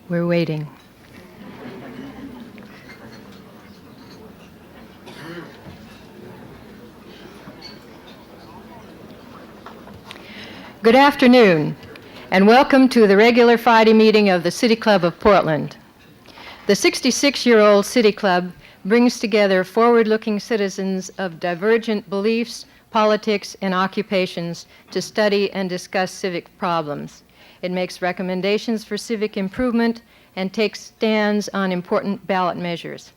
We're waiting. Good afternoon, and welcome to the regular Friday meeting of the City Club of Portland. The 66-year-old City Club brings together forward-looking citizens of divergent beliefs, politics, and occupations to study and discuss civic problems. It makes recommendations for civic improvement and takes stands on important ballot measures.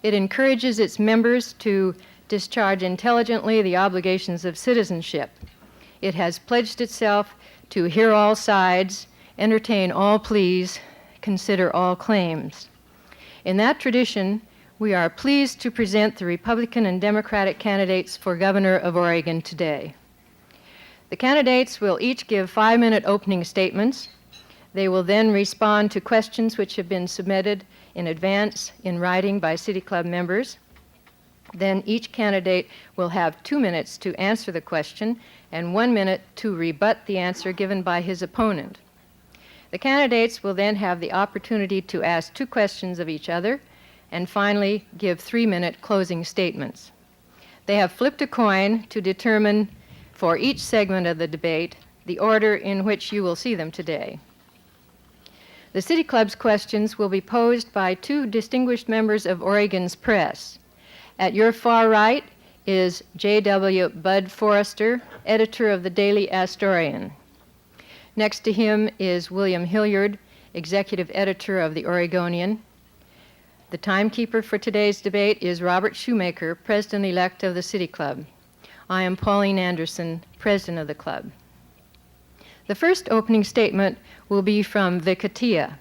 It encourages its members to discharge intelligently the obligations of citizenship. It has pledged itself to hear all sides, entertain all pleas, consider all claims. In that tradition, we are pleased to present the Republican and Democratic candidates for Governor of Oregon today. The candidates will each give 5-minute opening statements. They will then respond to questions which have been submitted in advance in writing by City Club members. Then each candidate will have 2 minutes to answer the question and 1 minute to rebut the answer given by his opponent. The candidates will then have the opportunity to ask 2 questions of each other and finally give 3-minute closing statements. They have flipped a coin to determine for each segment of the debate the order in which you will see them today. The City Club's questions will be posed by 2 distinguished members of Oregon's press. At your far right is J.W. Bud Forrester, editor of the daily Astorian. Next to him is William Hilliard, executive editor of the Oregonian. The timekeeper for today's debate is Robert Shoemaker, president-elect of the City Club. I am Pauline Anderson, president of the club. The first opening statement will be from Vic Atiyeh.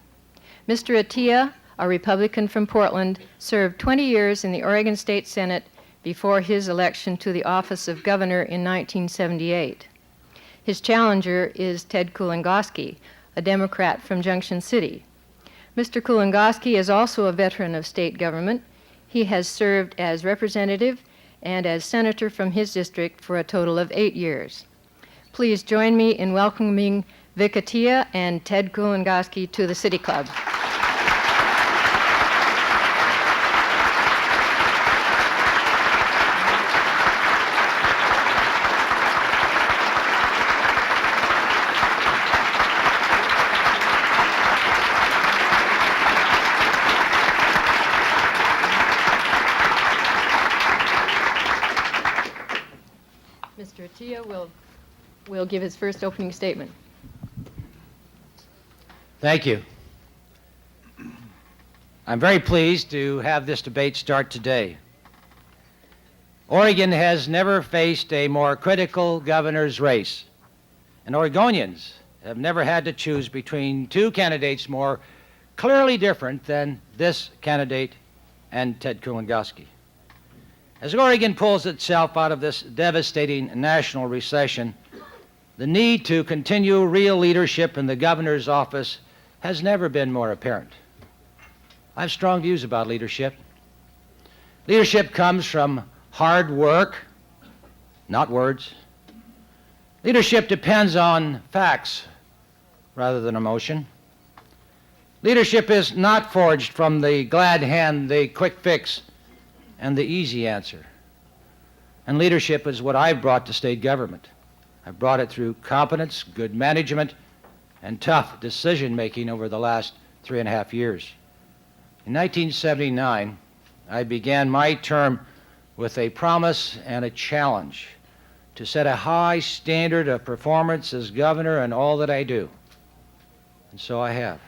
Mr. Atiyeh, a Republican from Portland, served 20 years in the Oregon State Senate before his election to the office of governor in 1978. His challenger is Ted Kulongoski, a Democrat from Junction City. Mr. Kulongoski is also a veteran of state government. He has served as representative and as senator from his district for a total of 8 years. Please join me in welcoming Vic Atiyeh and Ted Kulongoski to the City Club. Mr. Atiyeh will give his first opening statement. Thank you. I'm very pleased to have this debate start today. Oregon has never faced a more critical governor's race, and Oregonians have never had to choose between 2 candidates more clearly different than this candidate and Ted Kulongoski. As Oregon pulls itself out of this devastating national recession, the need to continue real leadership in the governor's office has never been more apparent. I have strong views about leadership. Leadership comes from hard work, not words. Leadership depends on facts rather than emotion. Leadership is not forged from the glad hand, the quick fix, and the easy answer. And leadership is what I've brought to state government. I've brought it through competence, good management, and tough decision-making over the last 3.5 years. In 1979, I began my term with a promise and a challenge to set a high standard of performance as governor in all that I do. And so I have.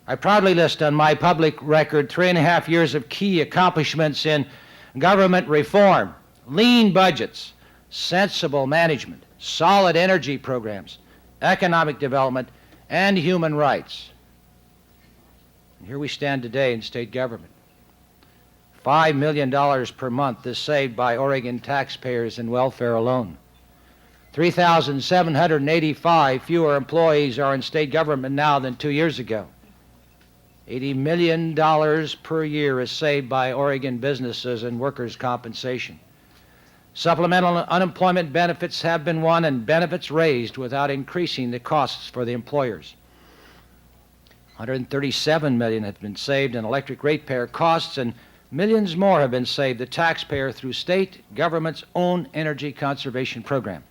I proudly list on my public record 3.5 years of key accomplishments in government reform, lean budgets, sensible management, solid energy programs, economic development, and human rights. And here we stand today in state government. $5 million per month is saved by Oregon taxpayers in welfare alone. 3,785 fewer employees are in state government now than 2 years ago. $80 million per year is saved by Oregon businesses and workers' compensation. Supplemental unemployment benefits have been won and benefits raised without increasing the costs for the employers. $137 million have been saved in electric ratepayer costs, and millions more have been saved the taxpayer through state government's own energy conservation program.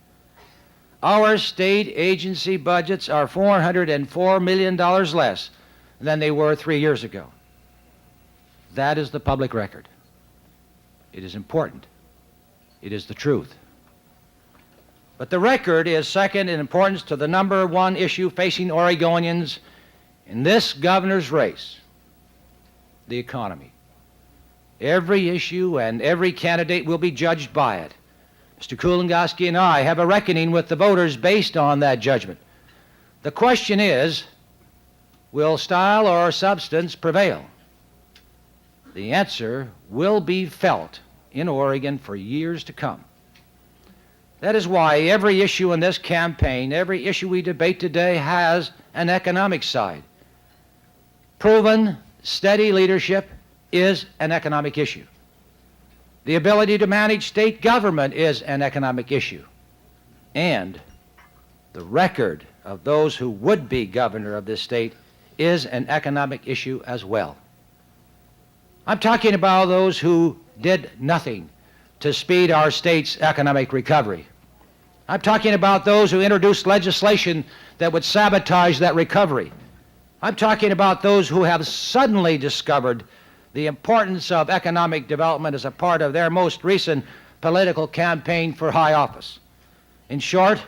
Our state agency budgets are $404 million less than they were 3 years ago. That is the public record. It is important. It is the truth. But the record is second in importance to the number one issue facing Oregonians in this governor's race: the economy. Every issue and every candidate will be judged by it. Mr. Kulongoski and I have a reckoning with the voters based on that judgment. The question is, will style or substance prevail? The answer will be felt in Oregon for years to come. That is why every issue in this campaign, every issue we debate today, has an economic side. Proven, steady leadership is an economic issue. The ability to manage state government is an economic issue. And the record of those who would be governor of this state is an economic issue as well. I'm talking about those who did nothing to speed our state's economic recovery. I'm talking about those who introduced legislation that would sabotage that recovery. I'm talking about those who have suddenly discovered the importance of economic development as a part of their most recent political campaign for high office. In short,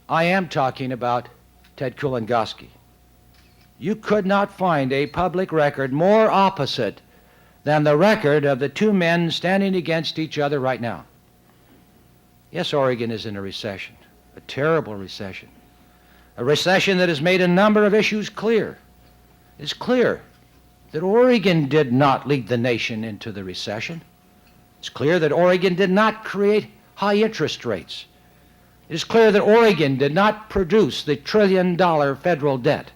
I am talking about Ted Kulongoski. You could not find a public record more opposite than the record of the two men standing against each other right now. Yes, Oregon is in a recession, a terrible recession. A recession that has made a number of issues clear. It's clear that Oregon did not lead the nation into the recession. It's clear that Oregon did not create high interest rates. It is clear that Oregon did not produce the trillion-dollar federal debt.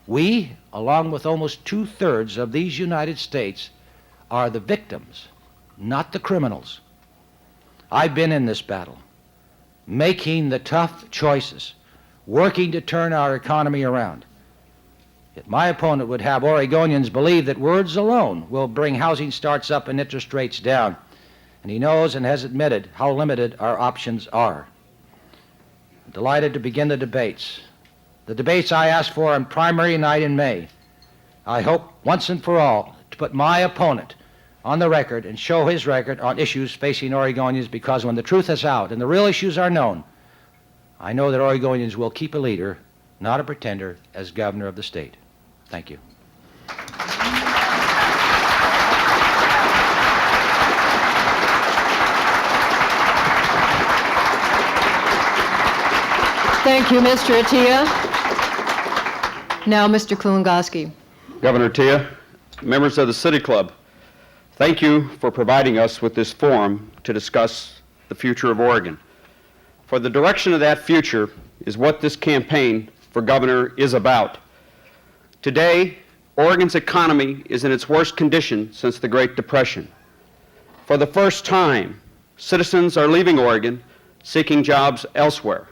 We, along with almost two-thirds of these United States, are the victims, not the criminals. I've been in this battle, making the tough choices, working to turn our economy around. Yet my opponent would have Oregonians believe that words alone will bring housing starts up and interest rates down. And he knows and has admitted how limited our options are. I'm delighted to begin the debates I asked for on primary night in May. I hope once and for all to put my opponent on the record and show his record on issues facing Oregonians, because when the truth is out and the real issues are known, I know that Oregonians will keep a leader, not a pretender, as governor of the state. Thank you. Thank you, Mr. Atiyeh. Now, Mr. Kulongoski. Governor Atiyeh, members of the City Club, thank you for providing us with this forum to discuss the future of Oregon. For the direction of that future is what this campaign for governor is about. Today, Oregon's economy is in its worst condition since the Great Depression. For the first time, citizens are leaving Oregon, seeking jobs elsewhere.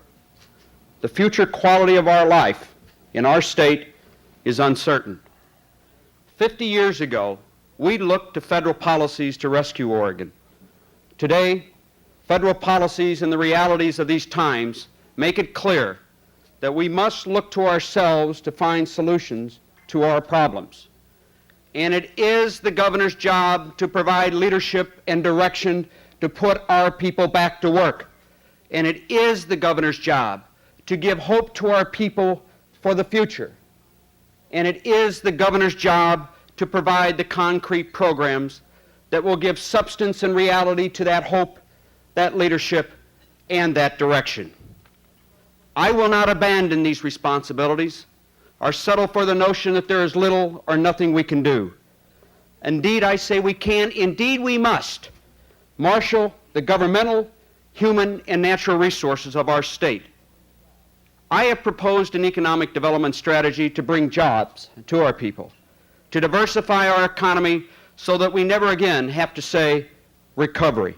The future quality of our life in our state is uncertain. 50 years ago, we looked to federal policies to rescue Oregon. Today, federal policies and the realities of these times make it clear that we must look to ourselves to find solutions to our problems. And it is the governor's job to provide leadership and direction to put our people back to work. And it is the governor's job to give hope to our people for the future. And it is the governor's job to provide the concrete programs that will give substance and reality to that hope, that leadership, and that direction. I will not abandon these responsibilities or settle for the notion that there is little or nothing we can do. Indeed, I say we can, indeed we must, marshal the governmental, human, and natural resources of our state. I have proposed an economic development strategy to bring jobs to our people, to diversify our economy so that we never again have to say recovery.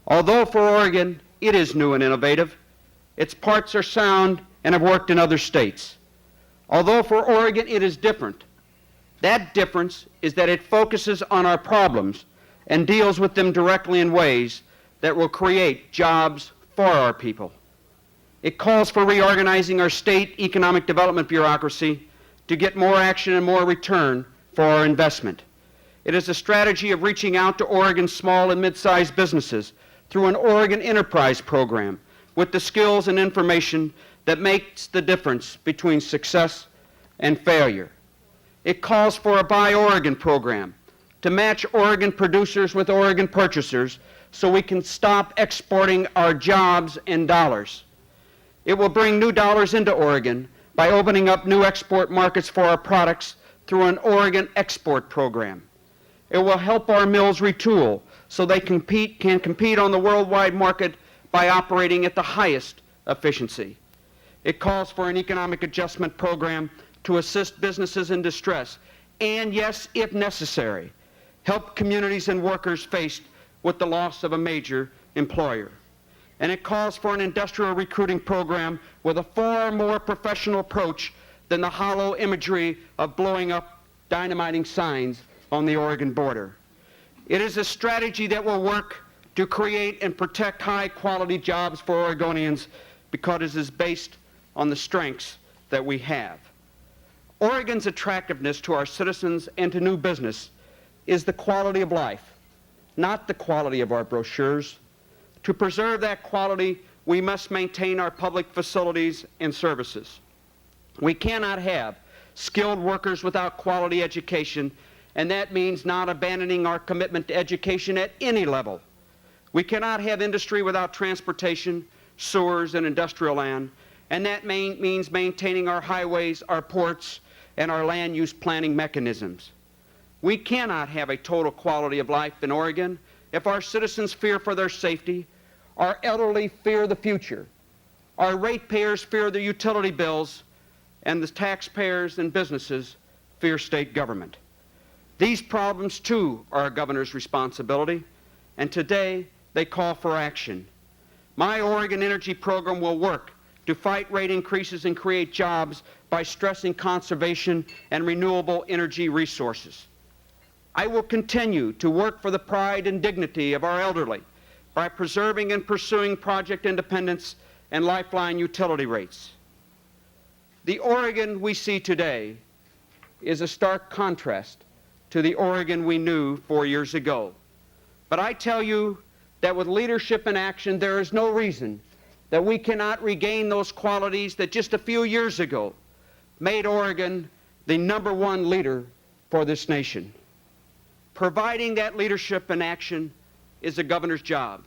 Although for Oregon it is new and innovative, its parts are sound and have worked in other states. Although for Oregon it is different, that difference is that it focuses on our problems and deals with them directly in ways that will create jobs for our people. It calls for reorganizing our state economic development bureaucracy to get more action and more return for our investment. It is a strategy of reaching out to Oregon's small and mid-sized businesses through an Oregon Enterprise program with the skills and information that makes the difference between success and failure. It calls for a Buy Oregon program to match Oregon producers with Oregon purchasers so we can stop exporting our jobs and dollars. It will bring new dollars into Oregon by opening up new export markets for our products through an Oregon export program. It will help our mills retool so they can compete on the worldwide market by operating at the highest efficiency. It calls for an economic adjustment program to assist businesses in distress and, yes, if necessary, help communities and workers faced with the loss of a major employer. And it calls for an industrial recruiting program with a far more professional approach than the hollow imagery of blowing up dynamiting signs on the Oregon border. It is a strategy that will work to create and protect high-quality jobs for Oregonians because it is based on the strengths that we have. Oregon's attractiveness to our citizens and to new business is the quality of life, not the quality of our brochures. To preserve that quality, we must maintain our public facilities and services. We cannot have skilled workers without quality education, and that means not abandoning our commitment to education at any level. We cannot have industry without transportation, sewers, and industrial land, and that means maintaining our highways, our ports, and our land use planning mechanisms. We cannot have a total quality of life in Oregon if our citizens fear for their safety, our elderly fear the future, our ratepayers fear the utility bills, and the taxpayers and businesses fear state government. These problems, too, are a governor's responsibility, and today they call for action. My Oregon Energy Program will work to fight rate increases and create jobs by stressing conservation and renewable energy resources. I will continue to work for the pride and dignity of our elderly by preserving and pursuing project independence and lifeline utility rates. The Oregon we see today is a stark contrast to the Oregon we knew 4 years ago. But I tell you that with leadership and action, there is no reason that we cannot regain those qualities that just a few years ago made Oregon the #1 leader for this nation. Providing that leadership and action is a governor's job,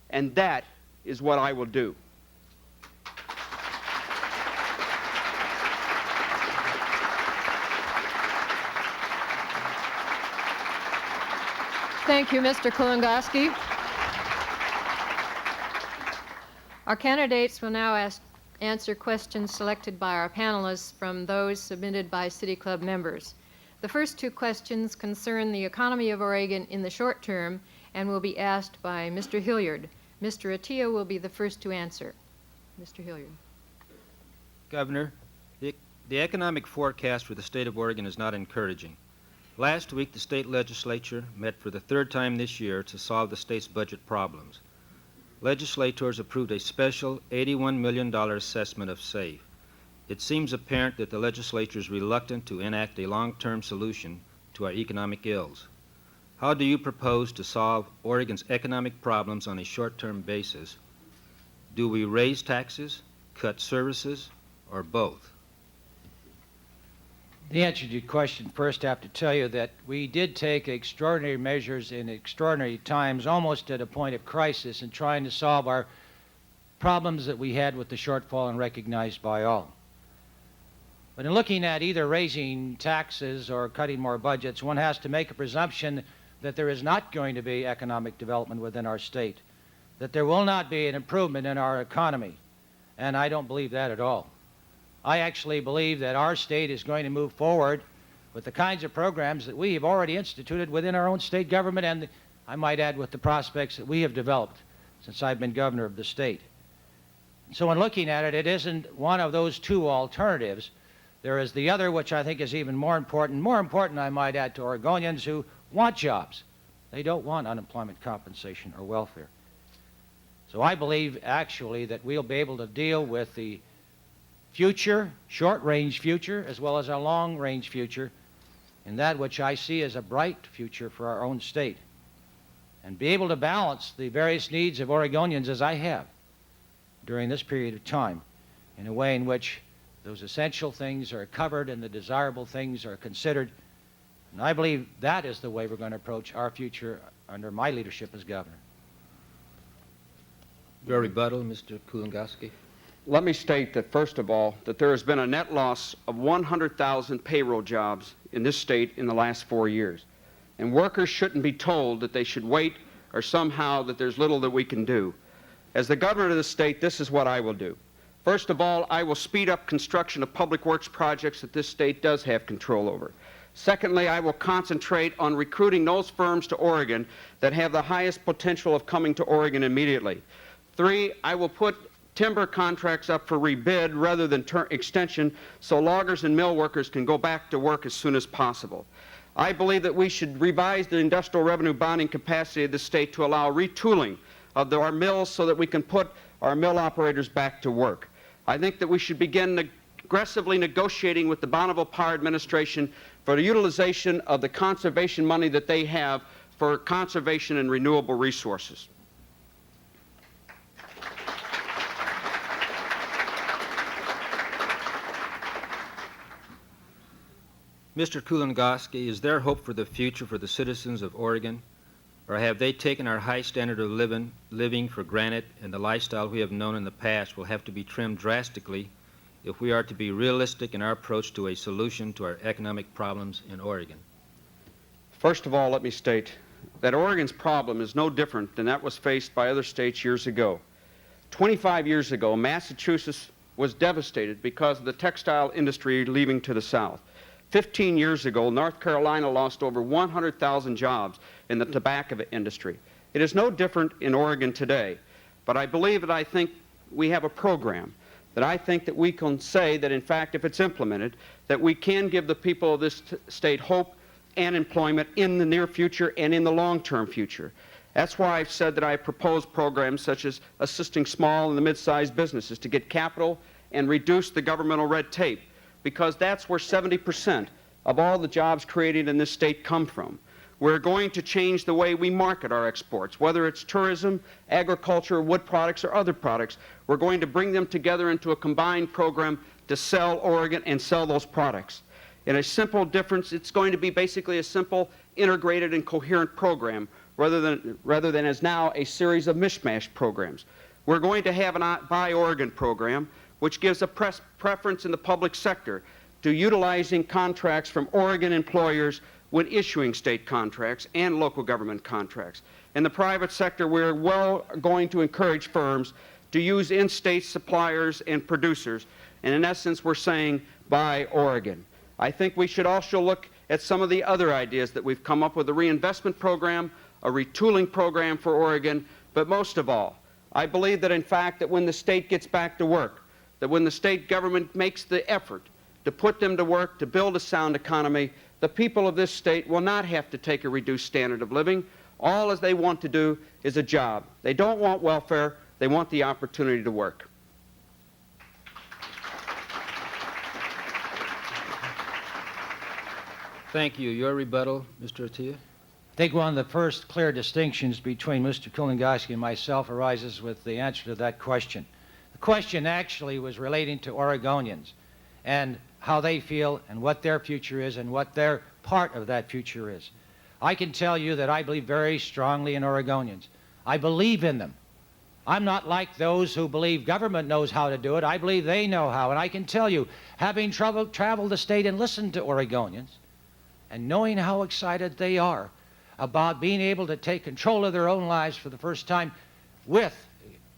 and that is what I will do. Thank you, Mr. Kulongoski. Our candidates will now answer questions selected by our panelists from those submitted by City Club members. The first two questions concern the economy of Oregon in the short term and will be asked by Mr. Hilliard. Mr. Atiyeh will be the first to answer. Mr. Hilliard. Governor, the economic forecast for the state of Oregon is not encouraging. Last week, the state legislature met for the third time this year to solve the state's budget problems. Legislators approved a special $81 million assessment of SAFE. It seems apparent that the legislature is reluctant to enact a long-term solution to our economic ills. How do you propose to solve Oregon's economic problems on a short-term basis? Do we raise taxes, cut services, or both? The answer to your question, first I have to tell you that we did take extraordinary measures in extraordinary times, almost at a point of crisis, in trying to solve our problems that we had with the shortfall and recognized by all. But in looking at either raising taxes or cutting more budgets, one has to make a presumption that there is not going to be economic development within our state, that there will not be an improvement in our economy, and I don't believe that at all. I actually believe that our state is going to move forward with the kinds of programs that we have already instituted within our own state government, and I might add with the prospects that we have developed since I've been governor of the state. So in looking at it, it isn't one of those two alternatives, There is the other, which I think is even more important, I might add, to Oregonians who want jobs. They don't want unemployment compensation or welfare. So I believe actually that we'll be able to deal with the future, short-range future, as well as our long-range future, in that which I see as a bright future for our own state, and be able to balance the various needs of Oregonians as I have during this period of time in a way in which those essential things are covered and the desirable things are considered. And I believe that is the way we're going to approach our future under my leadership as governor. Your rebuttal, Mr. Kulongoski. Let me state that, first of all, that there has been a net loss of 100,000 payroll jobs in this state in the last 4 years. And workers shouldn't be told that they should wait or somehow that there's little that we can do. As the governor of the state, this is what I will do. First of all, I will speed up construction of public works projects that this state does have control over. Secondly, I will concentrate on recruiting those firms to Oregon that have the highest potential of coming to Oregon immediately. 3, I will put timber contracts up for rebid rather than extension so loggers and mill workers can go back to work as soon as possible. I believe that we should revise the industrial revenue bonding capacity of the state to allow retooling of our mills so that we can put our mill operators back to work. I think that we should begin aggressively negotiating with the Bonneville Power Administration for the utilization of the conservation money that they have for conservation and renewable resources. Mr. Kulongoski, is there hope for the future for the citizens of Oregon, or have they taken our high standard of living for granted, and the lifestyle we have known in the past will have to be trimmed drastically if we are to be realistic in our approach to a solution to our economic problems in Oregon? First of all, let me state that Oregon's problem is no different than that was faced by other states years ago. 25 years ago, Massachusetts was devastated because of the textile industry leaving to the south. 15 years ago, North Carolina lost over 100,000 jobs in the tobacco industry. It is no different in Oregon today, but I believe that I think we have a program that I think that we can say that, in fact, if it's implemented, that we can give the people of this state hope and employment in the near future and in the long-term future. That's why I've said that I propose programs such as assisting small and the mid-sized businesses to get capital and reduce the governmental red tape, because that's where 70% of all the jobs created in this state come from. We're going to change the way we market our exports, whether it's tourism, agriculture, wood products, or other products. We're going to bring them together into a combined program to sell Oregon and sell those products. In a simple difference, it's going to be basically a simple, integrated, and coherent program rather than as now a series of mishmash programs. We're going to have an Buy Oregon program, which gives a preference in the public sector to utilizing contracts from Oregon employers when issuing state contracts and local government contracts. In the private sector, we're going to encourage firms to use in-state suppliers and producers, and in essence, we're saying, buy Oregon. I think we should also look at some of the other ideas that we've come up with, a reinvestment program, a retooling program for Oregon, but most of all, I believe that, in fact, that when the state gets back to work, that when the state government makes the effort to put them to work, to build a sound economy, the people of this state will not have to take a reduced standard of living. All as they want to do is a job. They don't want welfare. They want the opportunity to work. Thank you. Your rebuttal, Mr. Atiyeh. I think one of the first clear distinctions between Mr. Kulongoski and myself arises with the answer to that question. The question actually was relating to Oregonians and how they feel and what their future is and what their part of that future is. I can tell you that I believe very strongly in Oregonians. I believe in them. I'm not like those who believe government knows how to do it. I believe they know how. And I can tell you, having traveled the state and listened to Oregonians and knowing how excited they are about being able to take control of their own lives for the first time with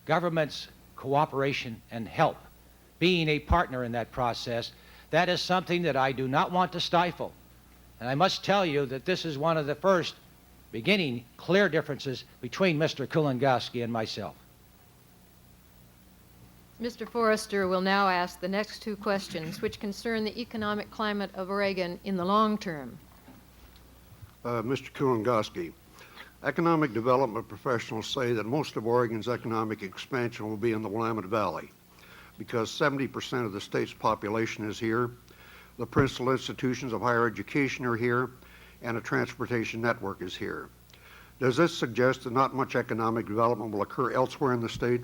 government's cooperation and help, being a partner in that process, that is something that I do not want to stifle. And I must tell you that this is one of the first beginning clear differences between Mr. Kulongoski and myself. Mr. Forrester will now ask the next two questions, which concern the economic climate of Oregon in the long term. Mr. Kulongoski, economic development professionals say that most of Oregon's economic expansion will be in the Willamette Valley because 70% of the state's population is here, the principal institutions of higher education are here, and a transportation network is here. Does this suggest that not much economic development will occur elsewhere in the state?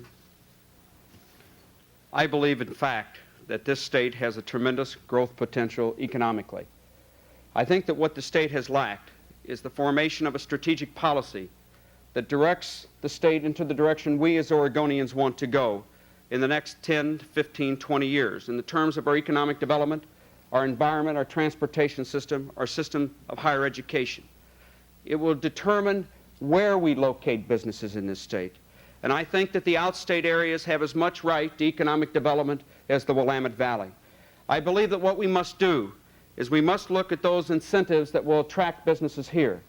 I believe, in fact, that this state has a tremendous growth potential economically. I think that what the state has lacked is the formation of a strategic policy that directs the state into the direction we as Oregonians want to go in the next 10, 15, 20 years in the terms of our economic development, our environment, our transportation system, our system of higher education. It will determine where we locate businesses in this state. And I think that the outstate areas have as much right to economic development as the Willamette Valley. I believe that what we must do is we must look at those incentives that will attract businesses here.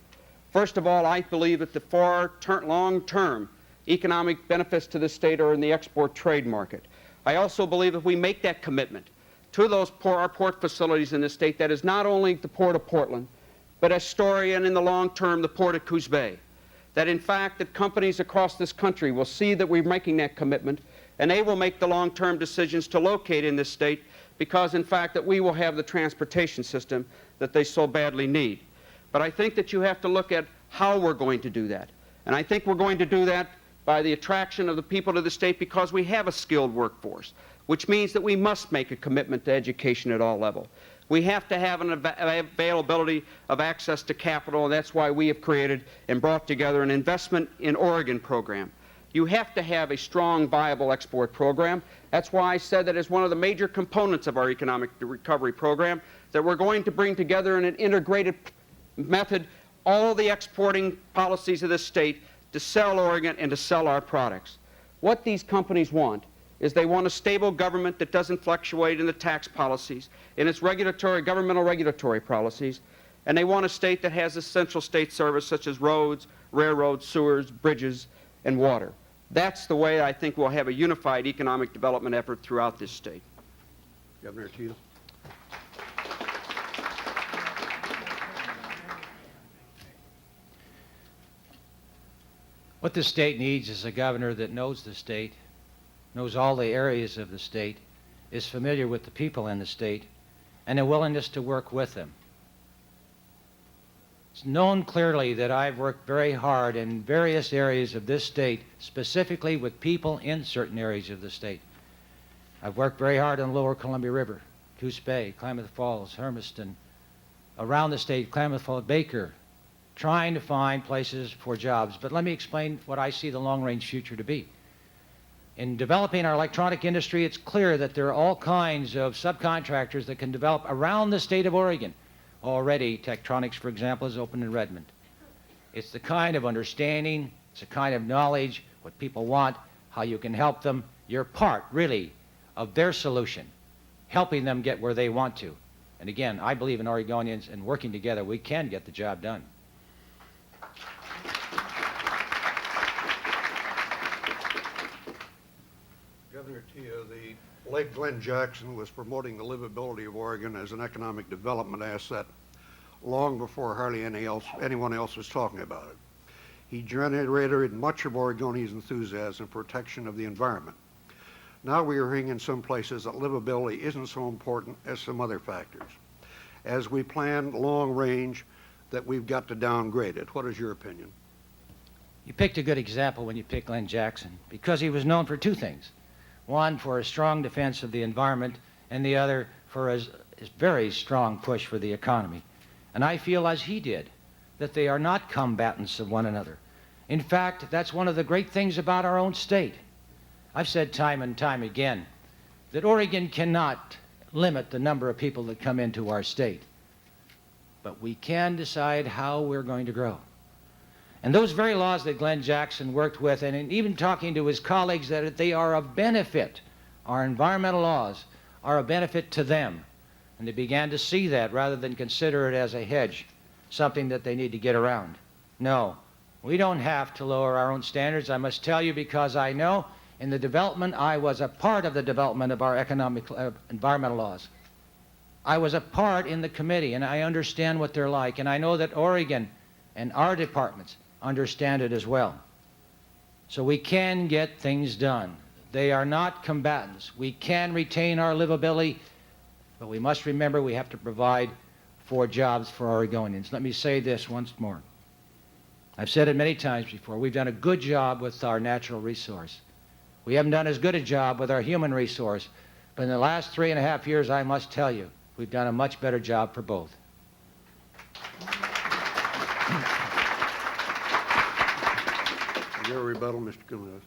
First of all, I believe that the long-term economic benefits to the state are in the export trade market. I also believe if we make that commitment to our port facilities in the state, that is not only the Port of Portland, but Astorian, in the long term, the Port of Coos Bay, that in fact that companies across this country will see that we're making that commitment, and they will make the long-term decisions to locate in this state because in fact that we will have the transportation system that they so badly need. But I think that you have to look at how we're going to do that. And I think we're going to do that by the attraction of the people to the state because we have a skilled workforce, which means that we must make a commitment to education at all levels. We have to have an availability of access to capital, and that's why we have created and brought together an investment in Oregon program. You have to have a strong, viable export program. That's why I said that as one of the major components of our economic recovery program, that we're going to bring together in an integrated method all the exporting policies of this state to sell Oregon and to sell our products. What these companies want is they want a stable government that doesn't fluctuate in the tax policies, in its governmental regulatory policies, and they want a state that has essential state service such as roads, railroads, sewers, bridges, and water. That's the way I think we'll have a unified economic development effort throughout this state. Governor Atiyeh. What the state needs is a governor that knows the state, knows all the areas of the state, is familiar with the people in the state, and a willingness to work with them. It's known clearly that I've worked very hard in various areas of this state, specifically with people in certain areas of the state. I've worked very hard on the Lower Columbia River, Coos Bay, Klamath Falls, Hermiston, around the state, Klamath Falls, Baker, trying to find places for jobs. But let me explain what I see the long-range future to be. In developing our electronic industry, it's clear that there are all kinds of subcontractors that can develop around the state of Oregon. Already, Tektronix, for example, is open in Redmond. It's the kind of understanding, it's the kind of knowledge, what people want, how you can help them. You're part, really, of their solution, helping them get where they want to. And again, I believe in Oregonians, and working together, we can get the job done. Governor Atiyeh, the late Glenn Jackson was promoting the livability of Oregon as an economic development asset long before hardly anyone else was talking about it. He generated much of Oregonians' enthusiasm for protection of the environment. Now we are hearing in some places that livability isn't so important as some other factors. As we plan long range, that we've got to downgrade it. What is your opinion? You picked a good example when you picked Glenn Jackson, because he was known for two things. One, for a strong defense of the environment, and the other for his very strong push for the economy. And I feel, as he did, that they are not combatants of one another. In fact, that's one of the great things about our own state. I've said time and time again that Oregon cannot limit the number of people that come into our state, but we can decide how we're going to grow. And those very laws that Glenn Jackson worked with, and even talking to his colleagues, that they are of benefit, our environmental laws are a benefit to them. And they began to see that rather than consider it as a hedge, something that they need to get around. No, we don't have to lower our own standards. I must tell you, because I know In the development, I was a part of the development of our environmental laws. I was a part in the committee, and I understand what they're like, and I know that Oregon and our departments understand it as well. So we can get things done. They are not combatants. We can retain our livability, but we must remember we have to provide for jobs for Oregonians. Let me say this once more. I've said it many times before. We've done a good job with our natural resource. We haven't done as good a job with our human resource, but in the last 3.5 years, I must tell you, we've done a much better job for both. Your rebuttal, Mr. Kulongoski.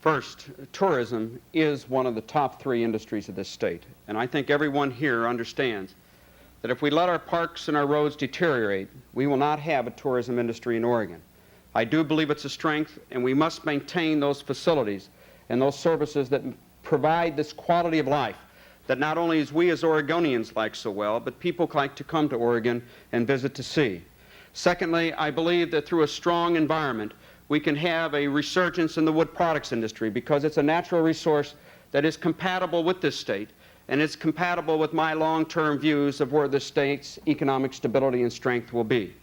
First, tourism is one of the top 3 industries of this state, and I think everyone here understands that if we let our parks and our roads deteriorate, we will not have a tourism industry in Oregon. I do believe it's a strength, and we must maintain those facilities and those services that provide this quality of life that not only as we as Oregonians like so well, but people like to come to Oregon and visit to see. Secondly, I believe that through a strong environment, we can have a resurgence in the wood products industry because it's a natural resource that is compatible with this state, and it's compatible with my long-term views of where the state's economic stability and strength will be.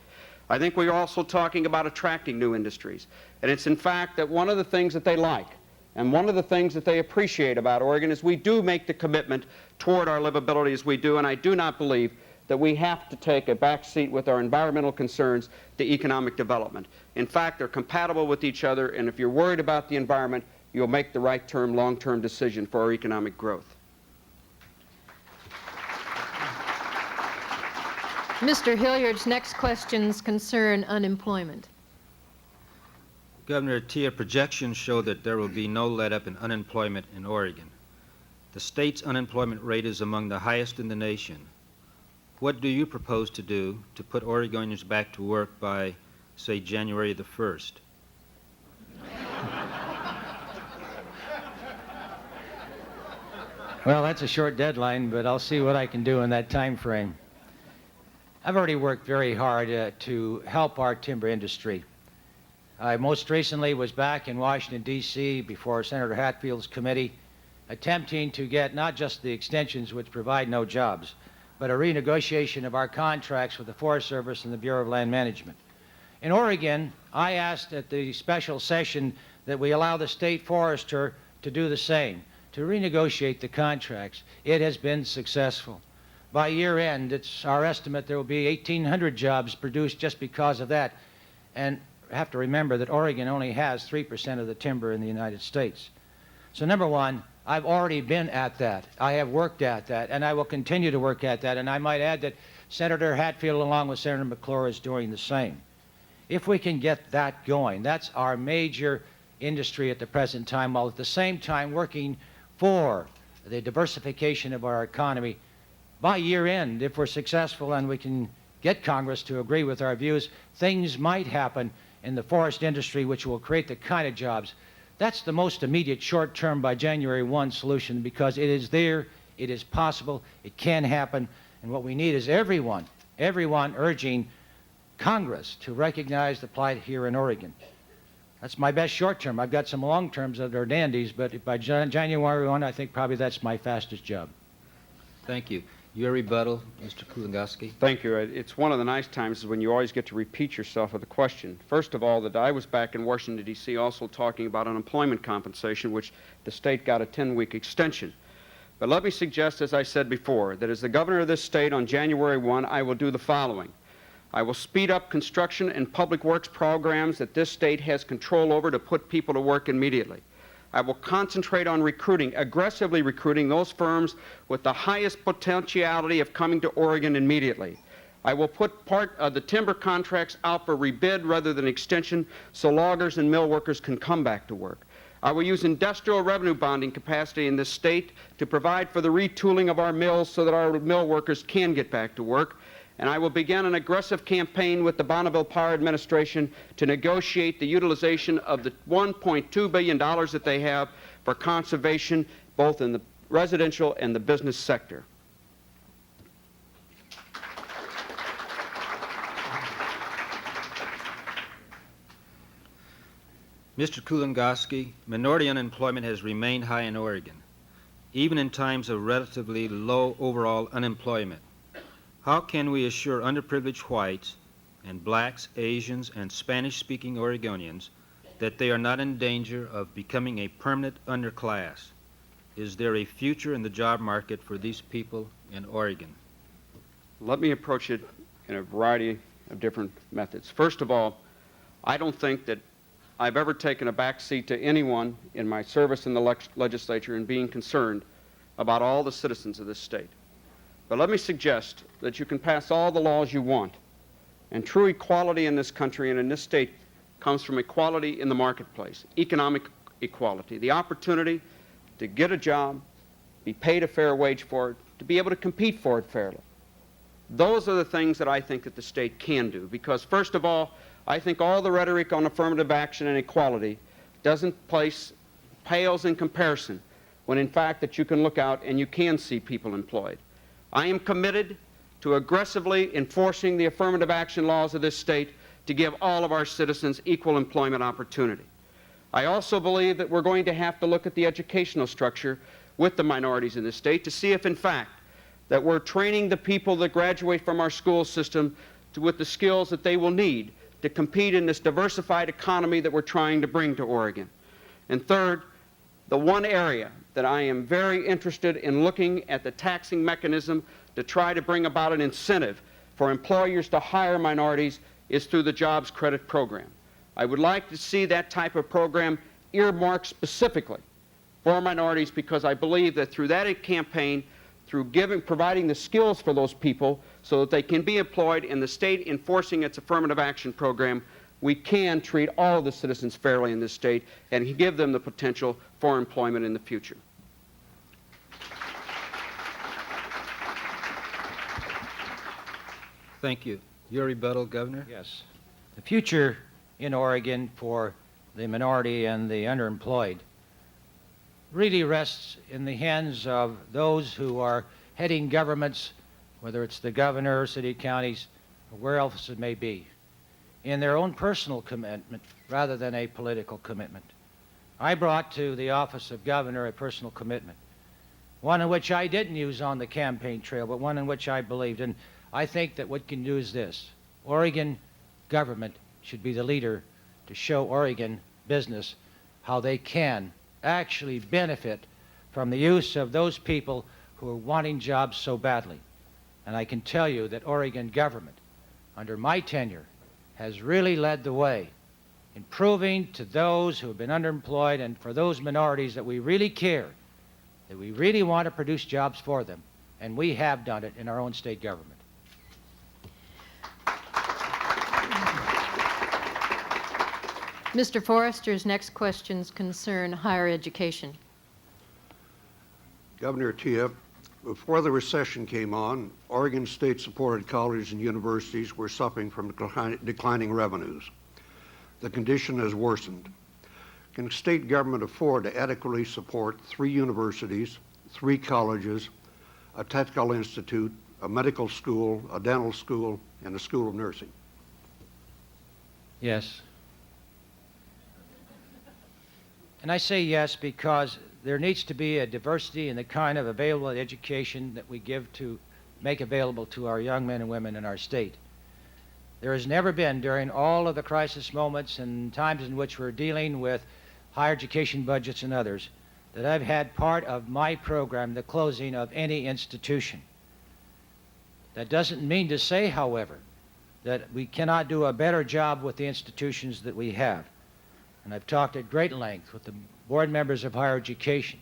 I think we're also talking about attracting new industries, and it's in fact that one of the things that they like and one of the things that they appreciate about Oregon is we do make the commitment toward our livability as we do, and I do not believe that we have to take a back seat with our environmental concerns to economic development. In fact, they're compatible with each other, and if you're worried about the environment, you'll make the right term, long-term decision for our economic growth. Mr. Hilliard's next questions concern unemployment. Governor Atiyeh, projections show that there will be no let-up in unemployment in Oregon. The state's unemployment rate is among the highest in the nation. What do you propose to do to put Oregonians back to work by, say, January the 1st? Well, that's a short deadline, but I'll see what I can do in that time frame. I've already worked very hard to help our timber industry. I most recently was back in Washington, D.C. before Senator Hatfield's committee, attempting to get not just the extensions which provide no jobs, but a renegotiation of our contracts with the Forest Service and the Bureau of Land Management. In Oregon, I asked at the special session that we allow the state forester to do the same, to renegotiate the contracts. It has been successful. By year end, it's our estimate there will be 1,800 jobs produced just because of that. And have to remember that Oregon only has 3% of the timber in the United States. So number one, I've already been at that. I have worked at that, and I will continue to work at that. And I might add that Senator Hatfield, along with Senator McClure, is doing the same. If we can get that going, that's our major industry at the present time, while at the same time working for the diversification of our economy. By year end, if we're successful and we can get Congress to agree with our views, things might happen in the forest industry which will create the kind of jobs. That's the most immediate short-term by January 1 solution because it is there, it is possible, it can happen, and what we need is everyone urging Congress to recognize the plight here in Oregon. That's my best short-term. I've got some long-terms that are dandies, but by January 1, I think probably that's my fastest job. Thank you. Your rebuttal, Mr. Kulongoski. Thank you. It's one of the nice times when you always get to repeat yourself with a question. First of all, that I was back in Washington, D.C. also talking about unemployment compensation, which the state got a 10-week extension. But let me suggest, as I said before, that as the governor of this state on January 1, I will do the following. I will speed up construction and public works programs that this state has control over to put people to work immediately. I will concentrate on recruiting, aggressively recruiting those firms with the highest potentiality of coming to Oregon immediately. I will put part of the timber contracts out for rebid rather than extension so loggers and mill workers can come back to work. I will use industrial revenue bonding capacity in this state to provide for the retooling of our mills so that our mill workers can get back to work. And I will begin an aggressive campaign with the Bonneville Power Administration to negotiate the utilization of the $1.2 billion that they have for conservation, both in the residential and the business sector. Mr. Kulongoski, minority unemployment has remained high in Oregon, even in times of relatively low overall unemployment. How can we assure underprivileged whites and blacks, Asians, and Spanish-speaking Oregonians that they are not in danger of becoming a permanent underclass? Is there a future in the job market for these people in Oregon? Let me approach it in a variety of different methods. First of all, I don't think that I've ever taken a back seat to anyone in my service in the legislature in being concerned about all the citizens of this state. But let me suggest that you can pass all the laws you want, and true equality in this country and in this state comes from equality in the marketplace, economic equality, the opportunity to get a job, be paid a fair wage for it, to be able to compete for it fairly. Those are the things that I think that the state can do, because first of all, I think all the rhetoric on affirmative action and equality pales in comparison when in fact that you can look out and you can see people employed. I am committed to aggressively enforcing the affirmative action laws of this state to give all of our citizens equal employment opportunity. I also believe that we're going to have to look at the educational structure with the minorities in this state to see if in fact that we're training the people that graduate from our school system with the skills that they will need to compete in this diversified economy that we're trying to bring to Oregon. And third, the one area that I am very interested in looking at the taxing mechanism to try to bring about an incentive for employers to hire minorities is through the Jobs Credit Program. I would like to see that type of program earmarked specifically for minorities, because I believe that through that campaign, through providing the skills for those people so that they can be employed in the state enforcing its affirmative action program, we can treat all the citizens fairly in this state and give them the potential for employment in the future. Thank you. Your rebuttal, Governor? Yes. The future in Oregon for the minority and the underemployed really rests in the hands of those who are heading governments, whether it's the governor, city, counties, or where else it may be, in their own personal commitment rather than a political commitment. I brought to the office of governor a personal commitment, one in which I didn't use on the campaign trail, but one in which I believed. And I think that what we can do is this: Oregon government should be the leader to show Oregon business how they can actually benefit from the use of those people who are wanting jobs so badly. And I can tell you that Oregon government, under my tenure, has really led the way in proving to those who have been underemployed and for those minorities that we really care, that we really want to produce jobs for them, and we have done it in our own state government. Mr. Forrester's next questions concern higher education. Governor Atiyeh, before the recession came on, Oregon state-supported colleges and universities were suffering from declining revenues. The condition has worsened. Can the state government afford to adequately support 3 universities, 3 colleges, a technical institute, a medical school, a dental school, and a school of nursing? Yes. And I say yes because there needs to be a diversity in the kind of available education that we make available to our young men and women in our state. There has never been, during all of the crisis moments and times in which we're dealing with higher education budgets and others, that I've had part of my program the closing of any institution. That doesn't mean to say, however, that we cannot do a better job with the institutions that we have. And I've talked at great length with the board members of higher education.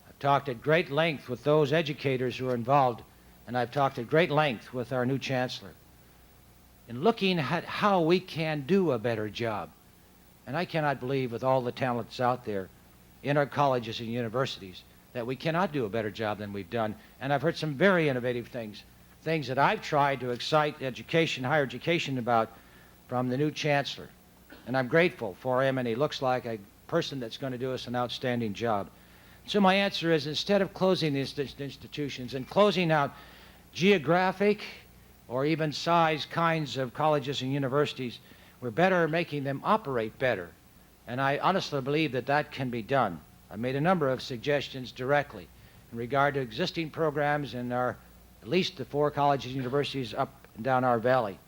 I've talked at great length with those educators who are involved, and I've talked at great length with our new chancellor in looking at how we can do a better job. And I cannot believe, with all the talents out there in our colleges and universities, that we cannot do a better job than we've done. And I've heard some very innovative things that I've tried to excite education, higher education about from the new chancellor. And I'm grateful for him, and he looks like a person that's going to do us an outstanding job. So my answer is, instead of closing these institutions and closing out geographic or even size kinds of colleges and universities, we're better making them operate better And I honestly believe that that can be done. I made a number of suggestions directly in regard to existing programs in at least the 4 colleges and universities up and down our valley.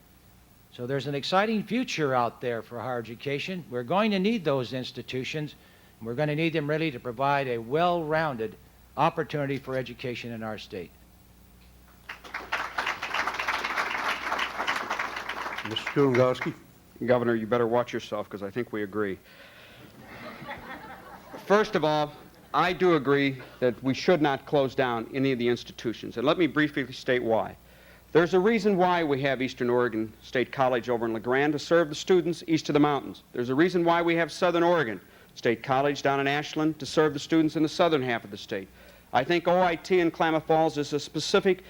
So there's an exciting future out there for higher education. We're going to need those institutions, and we're going to need them really to provide a well-rounded opportunity for education in our state. Mr. Kulongoski? Governor, you better watch yourself because I think we agree. First of all, I do agree that we should not close down any of the institutions, and let me briefly state why. There's a reason why we have Eastern Oregon State College over in La Grande to serve the students east of the mountains. There's a reason why we have Southern Oregon State College down in Ashland to serve the students in the southern half of the state. I think OIT in Klamath Falls is a specific,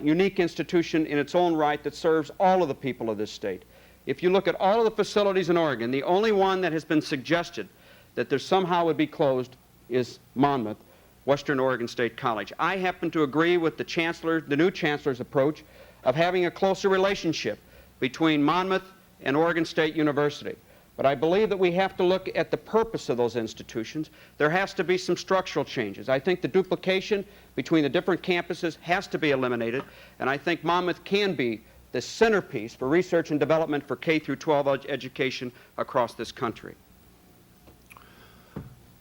unique institution in its own right that serves all of the people of this state. If you look at all of the facilities in Oregon, the only one that has been suggested that there somehow would be closed is Monmouth, Western Oregon State College. I happen to agree with the new chancellor's approach of having a closer relationship between Monmouth and Oregon State University. But I believe that we have to look at the purpose of those institutions. There has to be some structural changes. I think the duplication between the different campuses has to be eliminated, and I think Monmouth can be the centerpiece for research and development for K through 12 education across this country.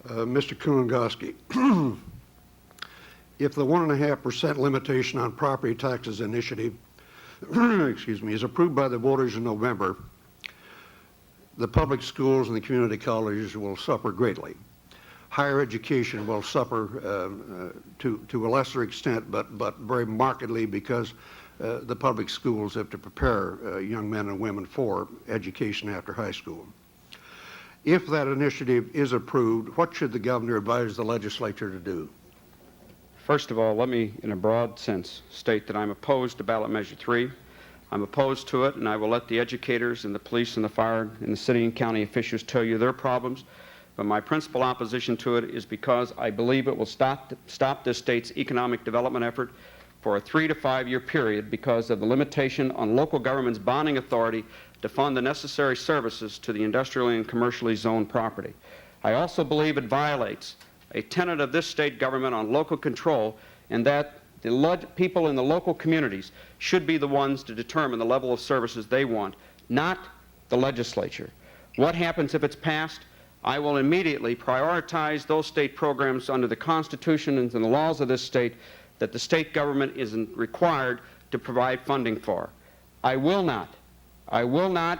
Mr. Kulongoski, if the 1.5% limitation on property taxes initiative excuse me, is approved by the voters in November, the public schools and the community colleges will suffer greatly. Higher education will suffer to a lesser extent, but very markedly, because the public schools have to prepare young men and women for education after high school. If that initiative is approved, what should the governor advise the legislature to do? First of all, let me, in a broad sense, state that I'm opposed to ballot measure 3. I'm opposed to it, and I will let the educators and the police and the fire and the city and county officials tell you their problems. But my principal opposition to it is because I believe it will stop this state's economic development effort for a 3 to 5 year period because of the limitation on local government's bonding authority to fund the necessary services to the industrially and commercially zoned property. I also believe it violates a tenet of this state government on local control, in that the people in the local communities should be the ones to determine the level of services they want, not the legislature. What happens if it's passed? I will immediately prioritize those state programs under the Constitution and the laws of this state that the state government is required to provide funding for. I will not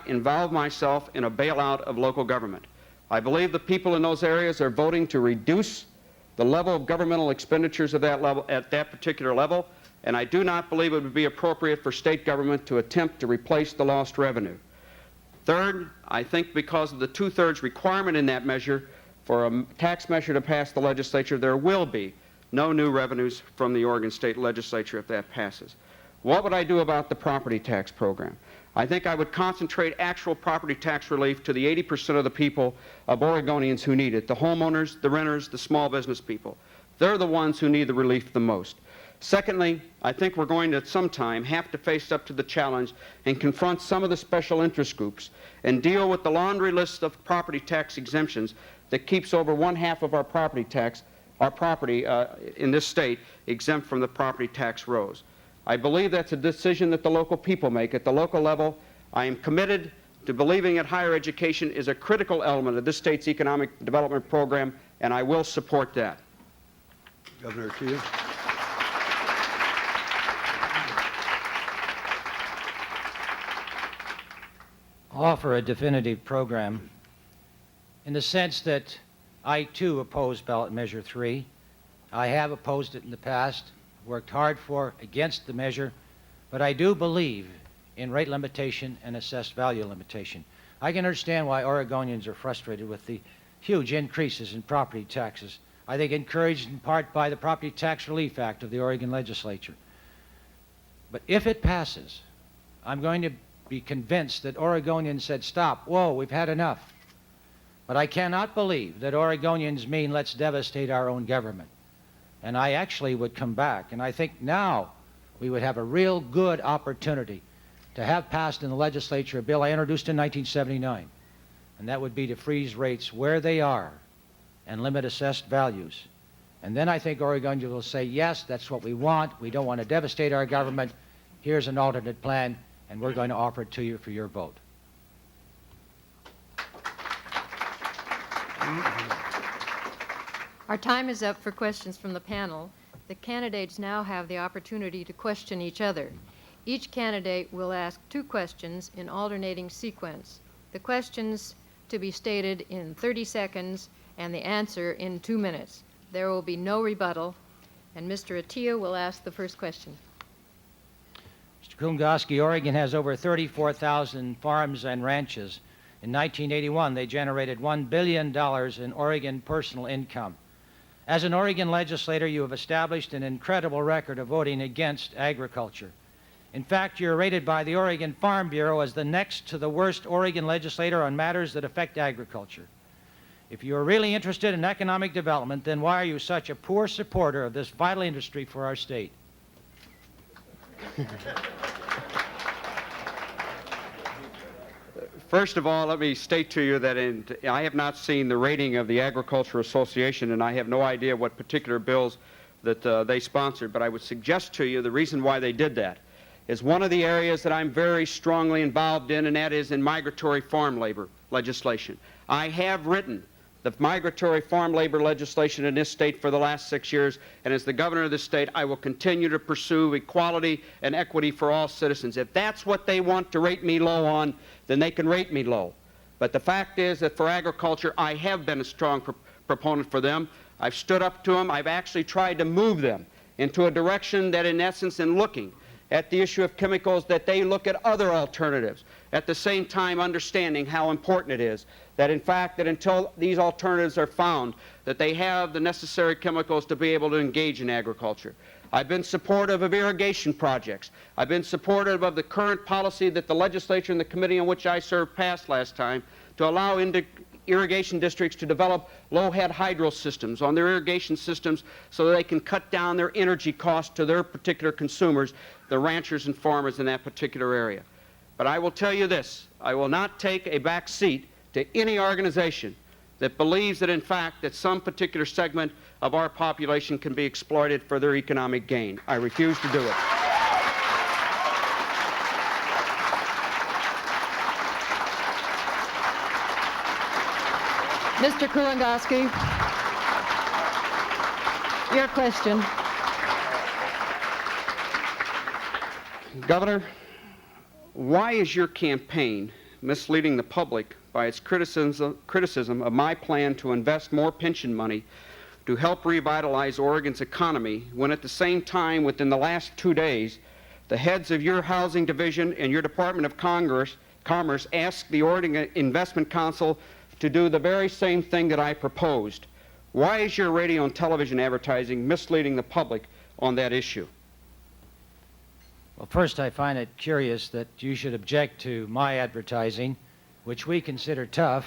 involve myself in a bailout of local government. I believe the people in those areas are voting to reduce the level of governmental expenditures of that level at that particular level, and I do not believe it would be appropriate for state government to attempt to replace the lost revenue. Third, I think because of the 2/3 requirement in that measure for a tax measure to pass the legislature, there will be no new revenues from the Oregon State Legislature if that passes. What would I do about the property tax program? I think I would concentrate actual property tax relief to the 80% of the people of Oregonians who need it, the homeowners, the renters, the small business people. They're the ones who need the relief the most. Secondly, I think we're going to at some time have to face up to the challenge and confront some of the special interest groups and deal with the laundry list of property tax exemptions that keeps over 1/2 of our property in this state exempt from the property tax rolls. I believe that's a decision that the local people make. At the local level, I am committed to believing that higher education is a critical element of this state's economic development program, and I will support that. Governor Atiyeh. I'll offer a definitive program in the sense that I, too, oppose ballot measure 3. I have opposed it in the past, worked hard against the measure, but I do believe in rate limitation and assessed value limitation. I can understand why Oregonians are frustrated with the huge increases in property taxes, I think encouraged in part by the Property Tax Relief Act of the Oregon legislature. But if it passes, I'm going to be convinced that Oregonians said, stop, whoa, we've had enough. But I cannot believe that Oregonians mean let's devastate our own government. And I actually would come back, and I think now we would have a real good opportunity to have passed in the legislature a bill I introduced in 1979 and that would be to freeze rates where they are and limit assessed values. And then I think Oregonians will say, yes, that's what we want. We don't want to devastate our government. Here's an alternate plan, and we're going to offer it to you for your vote. Our time is up for questions from the panel. The candidates now have the opportunity to question each other. Each candidate will ask 2 questions in alternating sequence. The questions to be stated in 30 seconds and the answer in 2 minutes. There will be no rebuttal, and Mr. Atiyeh will ask the first question. Mr. Kulongoski, Oregon has over 34,000 farms and ranches. In 1981, they generated $1 billion in Oregon personal income. As an Oregon legislator, you have established an incredible record of voting against agriculture. In fact, you're rated by the Oregon Farm Bureau as the next to the worst Oregon legislator on matters that affect agriculture. If you are really interested in economic development, then why are you such a poor supporter of this vital industry for our state? First of all, let me state to you that I have not seen the rating of the Agricultural Association, and I have no idea what particular bills that they sponsored, but I would suggest to you the reason why they did that is one of the areas that I'm very strongly involved in, and that is in migratory farm labor legislation. I have written the migratory farm labor legislation in this state for the last 6 years, and as the governor of the state, I will continue to pursue equality and equity for all citizens. If that's what they want to rate me low on, then they can rate me low. But the fact is that for agriculture, I have been a strong proponent for them. I've stood up to them. I've actually tried to move them into a direction that, in essence, in looking at the issue of chemicals, that they look at other alternatives, at the same time understanding how important it is that, in fact, that until these alternatives are found, that they have the necessary chemicals to be able to engage in agriculture. I've been supportive of irrigation projects. I've been supportive of the current policy that the legislature and the committee on which I served passed last time to allow irrigation districts to develop low-head hydro systems on their irrigation systems so that they can cut down their energy costs to their particular consumers, the ranchers and farmers in that particular area. But I will tell you this, I will not take a back seat to any organization that believes that, in fact, that some particular segment of our population can be exploited for their economic gain. I refuse to do it. Mr. Kulongoski, your question. Governor, why is your campaign misleading the public by its criticism of my plan to invest more pension money to help revitalize Oregon's economy, when at the same time, within the last 2 days, the heads of your housing division and your Department of Commerce asked the Oregon Investment Council to do the very same thing that I proposed? Why is your radio and television advertising misleading the public on that issue? Well, first, I find it curious that you should object to my advertising, which we consider tough,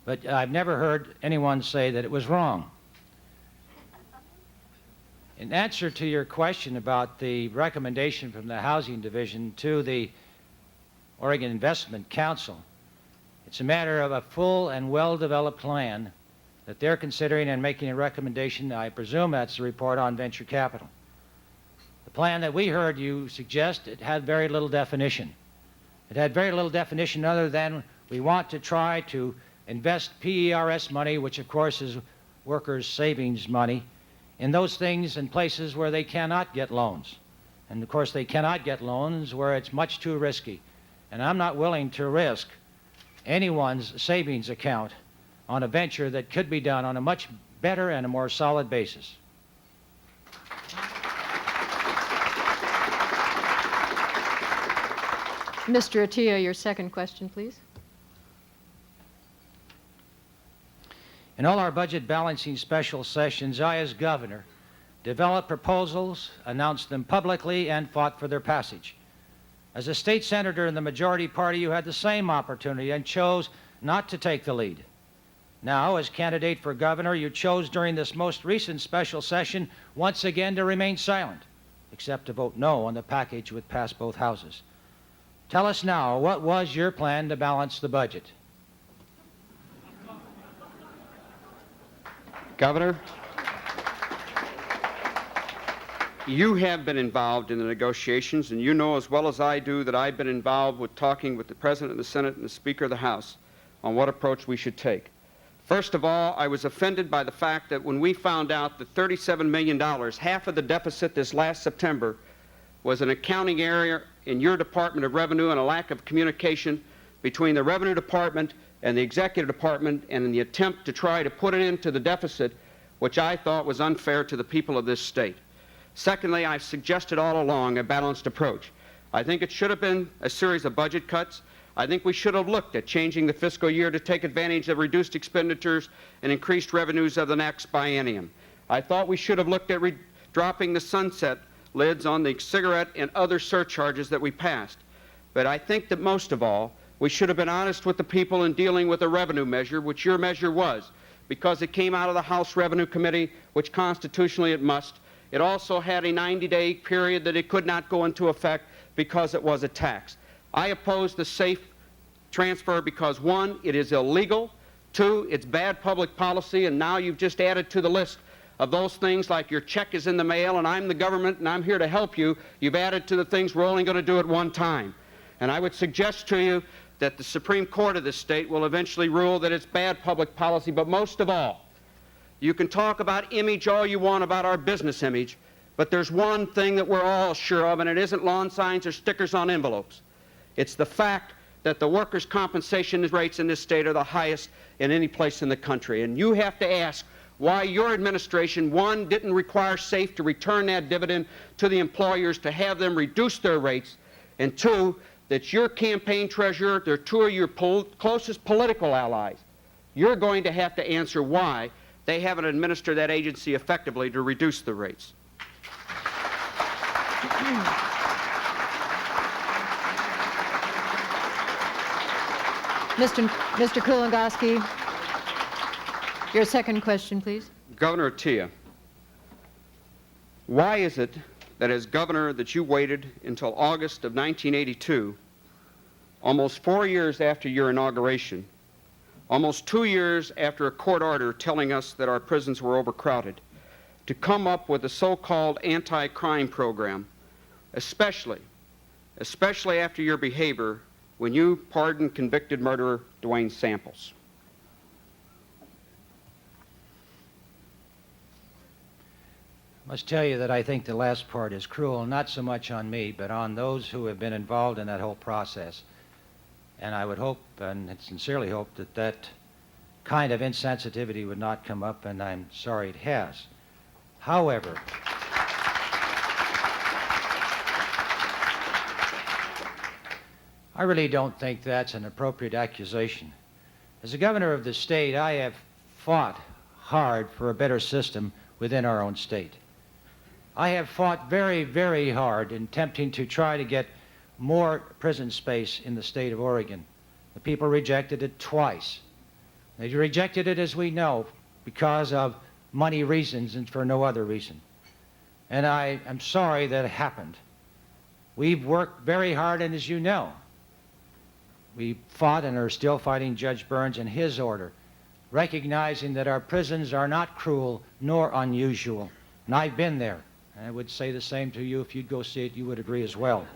but I've never heard anyone say that it was wrong. In answer to your question about the recommendation from the Housing Division to the Oregon Investment Council, it's a matter of a full and well-developed plan that they're considering and making a recommendation. I presume that's the report on venture capital. The plan that we heard you suggest, it had very little definition. It had very little definition other than we want to try to invest PERS money, which of course is workers' savings money, in those things and places where they cannot get loans. And of course they cannot get loans where it's much too risky. And I'm not willing to risk anyone's savings account on a venture that could be done on a much better and a more solid basis. Mr. Atiyeh, your second question, please. In all our budget balancing special sessions, I, as governor, developed proposals, announced them publicly, and fought for their passage. As a state senator in the majority party, you had the same opportunity and chose not to take the lead. Now, as candidate for governor, you chose during this most recent special session once again to remain silent, except to vote no on the package which passed both houses. Tell us now, what was your plan to balance the budget? Governor, you have been involved in the negotiations, and you know as well as I do that I've been involved with talking with the President of the Senate and the Speaker of the House on what approach we should take. First of all, I was offended by the fact that when we found out that $37 million, half of the deficit this last September, was an accounting error in your Department of Revenue and a lack of communication between the Revenue Department and the Executive Department, and in the attempt to try to put it into the deficit, which I thought was unfair to the people of this state. Secondly, I've suggested all along a balanced approach. I think it should have been a series of budget cuts. I think we should have looked at changing the fiscal year to take advantage of reduced expenditures and increased revenues of the next biennium. I thought we should have looked at dropping the sunset lids on the cigarette and other surcharges that we passed. But I think that most of all, we should have been honest with the people in dealing with a revenue measure, which your measure was, because it came out of the House Revenue Committee, which constitutionally it must. It also had a 90-day period that it could not go into effect because it was a tax. I oppose the safe transfer because, one, it is illegal, two, it's bad public policy, and now you've just added to the list of those things like your check is in the mail and I'm the government and I'm here to help you. You've added to the things we're only going to do it one time. And I would suggest to you that the Supreme Court of this state will eventually rule that it's bad public policy, but most of all, you can talk about image all you want about our business image, but there's one thing that we're all sure of, and it isn't lawn signs or stickers on envelopes. It's the fact that the workers' compensation rates in this state are the highest in any place in the country. And you have to ask why your administration, one, didn't require SAFE to return that dividend to the employers to have them reduce their rates, and two, that your campaign treasurer, they're two of your closest political allies, you're going to have to answer why they haven't administered that agency effectively to reduce the rates. Mr. Kulongoski, your second question, please. Governor Atiyeh, why is it that as governor that you waited until August of 1982, almost 4 years after your inauguration, almost 2 years after a court order telling us that our prisons were overcrowded, to come up with a so-called anti-crime program, especially after your behavior when you pardoned convicted murderer Dwayne Samples? I must tell you that I think the last part is cruel, not so much on me, but on those who have been involved in that whole process. And I would hope, and sincerely hope, that that kind of insensitivity would not come up, and I'm sorry it has. However, I really don't think that's an appropriate accusation. As a governor of the state, I have fought hard for a better system within our own state. I have fought very, very hard in attempting to try to get more prison space in the state of Oregon. The people rejected it twice. They rejected it, as we know, because of money reasons and for no other reason. And I am sorry that it happened. We've worked very hard, and as you know, we fought and are still fighting Judge Burns and his order, recognizing that our prisons are not cruel nor unusual. And I've been there. And I would say the same to you. If you'd go see it, you would agree as well.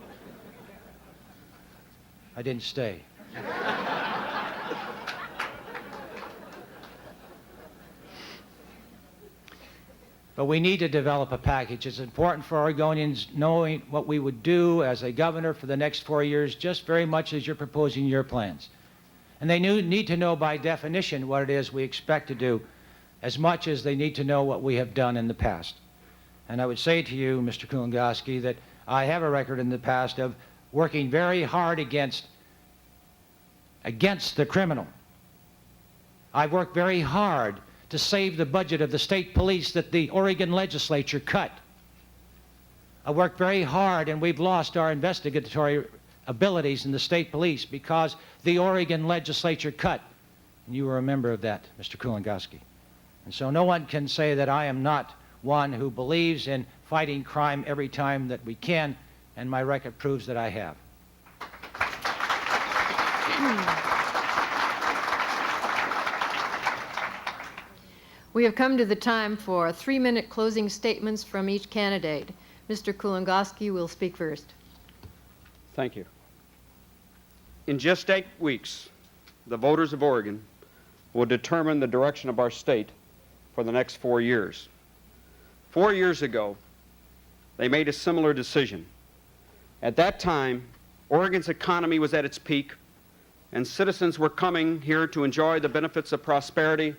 I didn't stay. But we need to develop a package. It's important for Oregonians knowing what we would do as a governor for the next 4 years, just very much as you're proposing your plans. And they need to know by definition what it is we expect to do, as much as they need to know what we have done in the past. And I would say to you, Mr. Kulongoski, that I have a record in the past of working very hard against the criminal. I've worked very hard to save the budget of the state police that the Oregon legislature cut. I worked very hard, and we've lost our investigatory abilities in the state police because the Oregon legislature cut. And you were a member of that, Mr. Kulongoski. And so no one can say that I am not one who believes in fighting crime every time that we can, and my record proves that I have. We have come to the time for 3-minute closing statements from each candidate. Mr. Kulongoski will speak first. Thank you. In just 8 weeks, the voters of Oregon will determine the direction of our state for the next 4 years. 4 years ago, they made a similar decision. At that time, Oregon's economy was at its peak, and citizens were coming here to enjoy the benefits of prosperity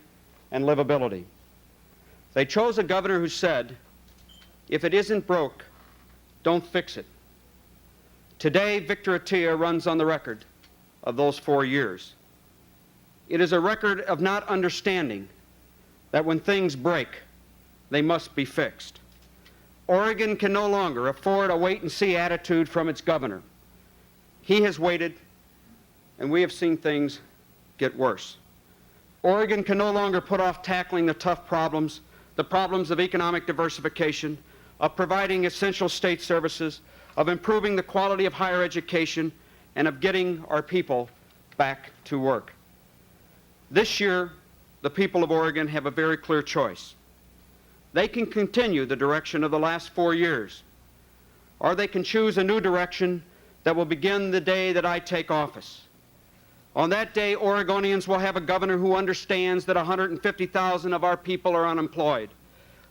and livability. They chose a governor who said, "If it isn't broke, don't fix it." Today, Victor Atiyeh runs on the record of those 4 years. It is a record of not understanding that when things break, they must be fixed. Oregon can no longer afford a wait-and-see attitude from its governor. He has waited, and we have seen things get worse. Oregon can no longer put off tackling the tough problems, the problems of economic diversification, of providing essential state services, of improving the quality of higher education, and of getting our people back to work. This year, the people of Oregon have a very clear choice. They can continue the direction of the last 4 years, or they can choose a new direction that will begin the day that I take office. On that day, Oregonians will have a governor who understands that 150,000 of our people are unemployed,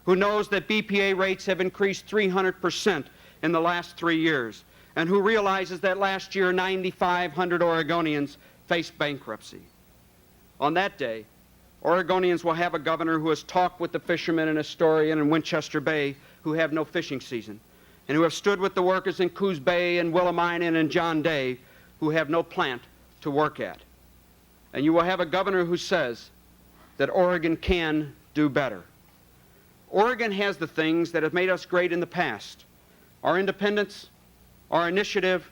who knows that BPA rates have increased 300% in the last 3 years, and who realizes that last year 9,500 Oregonians faced bankruptcy. On that day, Oregonians will have a governor who has talked with the fishermen in Astorian and Winchester Bay who have no fishing season, and who have stood with the workers in Coos Bay and Willamina and John Day who have no plant to work at. And you will have a governor who says that Oregon can do better. Oregon has the things that have made us great in the past: our independence, our initiative,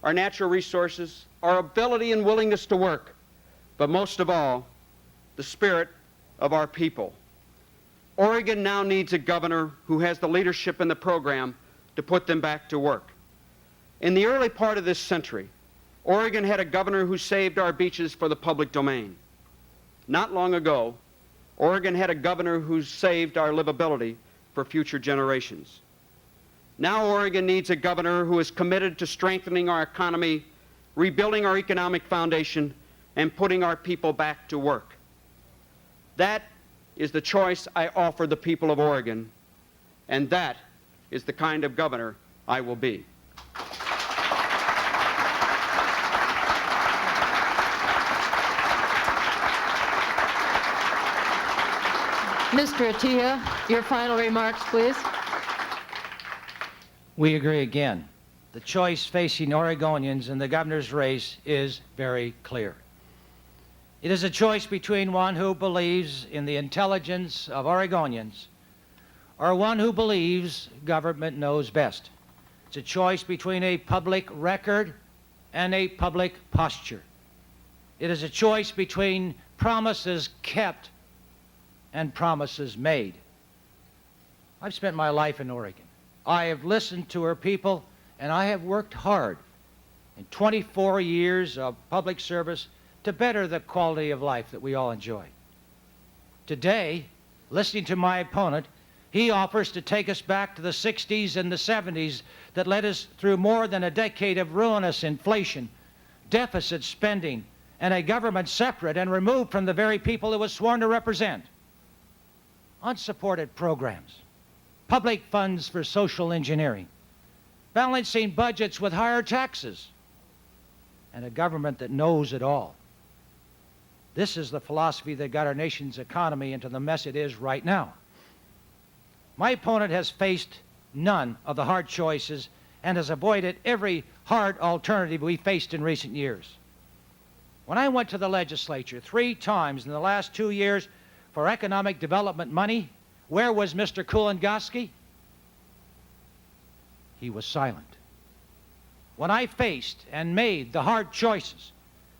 our natural resources, our ability and willingness to work, but most of all, the spirit of our people. Oregon now needs a governor who has the leadership and the program to put them back to work. In the early part of this century, Oregon had a governor who saved our beaches for the public domain. Not long ago, Oregon had a governor who saved our livability for future generations. Now Oregon needs a governor who is committed to strengthening our economy, rebuilding our economic foundation, and putting our people back to work. That is the choice I offer the people of Oregon, and that is the kind of governor I will be. Mr. Atiyeh, your final remarks, please. We agree again. The choice facing Oregonians in the governor's race is very clear. It is a choice between one who believes in the intelligence of Oregonians or one who believes government knows best. It's a choice between a public record and a public posture. It is a choice between promises kept and promises made. I've spent my life in Oregon. I have listened to her people, and I have worked hard in 24 years of public service to better the quality of life that we all enjoy. Today, listening to my opponent, he offers to take us back to the 60s and the 70s that led us through more than a decade of ruinous inflation, deficit spending, and a government separate and removed from the very people it was sworn to represent. Unsupported programs, public funds for social engineering, balancing budgets with higher taxes, and a government that knows it all. This is the philosophy that got our nation's economy into the mess it is right now. My opponent has faced none of the hard choices and has avoided every hard alternative we faced in recent years. When I went to the legislature 3 times in the last 2 years for economic development money, where was Mr. Kulongoski? He was silent. When I faced and made the hard choices,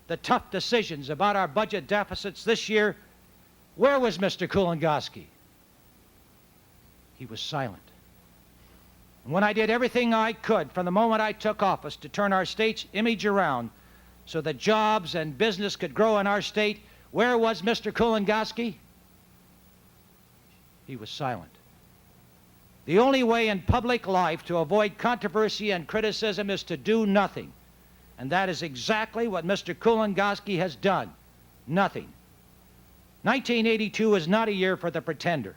the tough decisions about our budget deficits this year, where was Mr. Kulongoski? He was silent. And when I did everything I could from the moment I took office to turn our state's image around so that jobs and business could grow in our state, where was Mr. Kulongoski? he was silent. The only way in public life to avoid controversy and criticism is to do nothing. And that is exactly what Mr. Kulongoski has done. Nothing. 1982 is not a year for the pretender.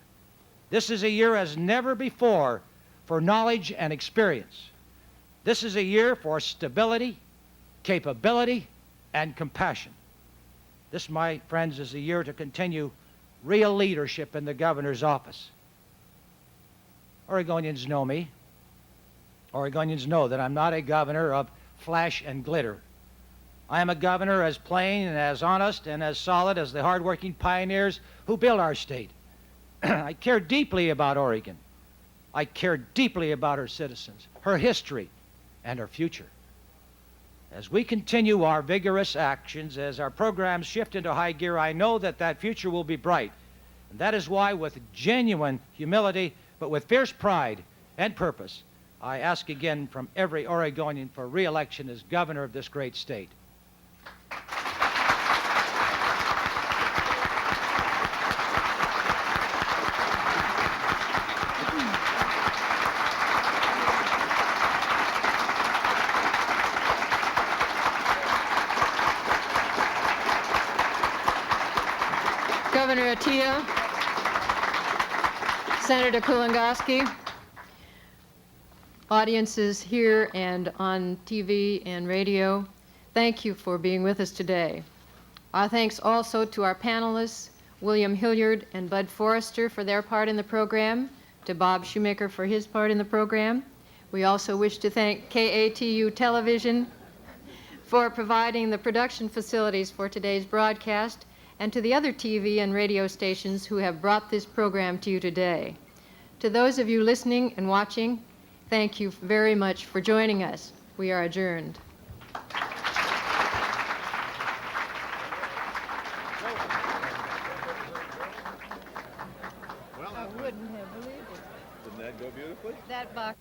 This is a year as never before for knowledge and experience. This is a year for stability, capability, and compassion. This, my friends, is a year to continue real leadership in the governor's office. Oregonians know me. Oregonians know that I'm not a governor of flash and glitter. I am a governor as plain and as honest and as solid as the hardworking pioneers who built our state. I care deeply about Oregon. I care deeply about her citizens, her history, and her future. As we continue our vigorous actions, as our programs shift into high gear, I know that that future will be bright. And that is why, with genuine humility, but with fierce pride and purpose, I ask again from every Oregonian for re-election as governor of this great state. Governor Atiyeh, Senator Kulongoski, audiences here and on TV and radio, thank you for being with us today. Our thanks also to our panelists, William Hilliard and Bud Forrester for their part in the program, to Bob Shoemaker for his part in the program. We also wish to thank KATU Television for providing the production facilities for today's broadcast, and to the other TV and radio stations who have brought this program to you today. To those of you listening and watching, thank you very much for joining us. We are adjourned. Well, I wouldn't have believed it. Didn't that go beautifully? That box.